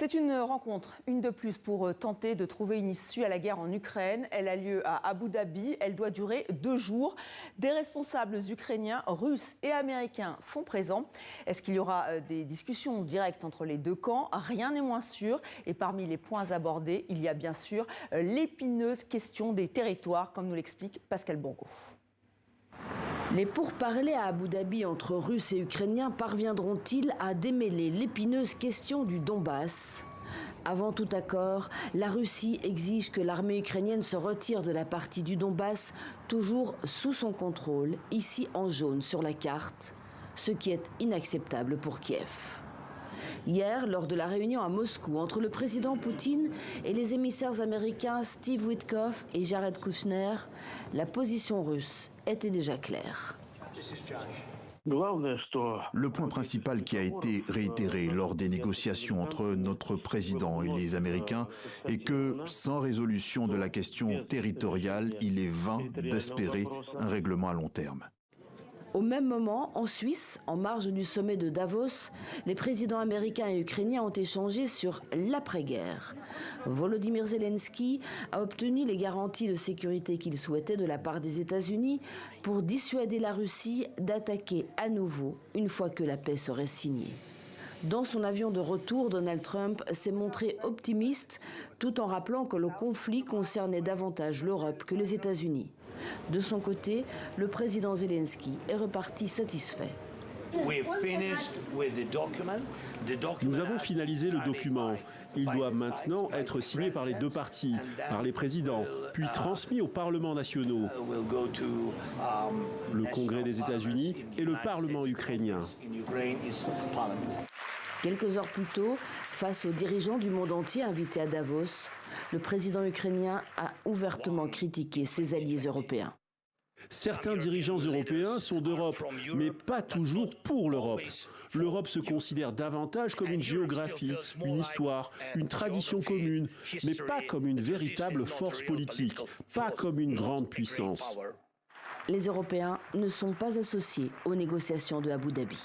C'est une rencontre, une de plus pour tenter de trouver une issue à la guerre en Ukraine. Elle a lieu à Abu Dhabi, elle doit durer 2 jours. Des responsables ukrainiens, russes et américains sont présents. Est-ce qu'il y aura des discussions directes entre les deux camps? Rien n'est moins sûr. Et parmi les points abordés, il y a bien sûr l'épineuse question des territoires, comme nous l'explique Pascal Bourgault. Les pourparlers à Abu Dhabi entre Russes et Ukrainiens parviendront-ils à démêler l'épineuse question du Donbass? Avant tout accord, la Russie exige que l'armée ukrainienne se retire de la partie du Donbass toujours sous son contrôle, ici en jaune sur la carte, ce qui est inacceptable pour Kiev. Hier, lors de la réunion à Moscou entre le président Poutine et les émissaires américains Steve Witkoff et Jared Kushner, la position russe était déjà claire. Le point principal qui a été réitéré lors des négociations entre notre président et les Américains est que, sans résolution de la question territoriale, il est vain d'espérer un règlement à long terme. Au même moment, en Suisse, en marge du sommet de Davos, les présidents américains et ukrainiens ont échangé sur l'après-guerre. Volodymyr Zelensky a obtenu les garanties de sécurité qu'il souhaitait de la part des États-Unis pour dissuader la Russie d'attaquer à nouveau une fois que la paix serait signée. Dans son avion de retour, Donald Trump s'est montré optimiste tout en rappelant que le conflit concernait davantage l'Europe que les États-Unis. De son côté, le président Zelensky est reparti satisfait. Nous avons finalisé le document. Il doit maintenant être signé par les deux parties, par les présidents, puis transmis aux parlements nationaux, le Congrès des États-Unis et le Parlement ukrainien. Quelques heures plus tôt, face aux dirigeants du monde entier invités à Davos, le président ukrainien a ouvertement critiqué ses alliés européens. Certains dirigeants européens sont d'Europe, mais pas toujours pour l'Europe. L'Europe se considère davantage comme une géographie, une histoire, une tradition commune, mais pas comme une véritable force politique, pas comme une grande puissance. Les Européens ne sont pas associés aux négociations de Abu Dhabi.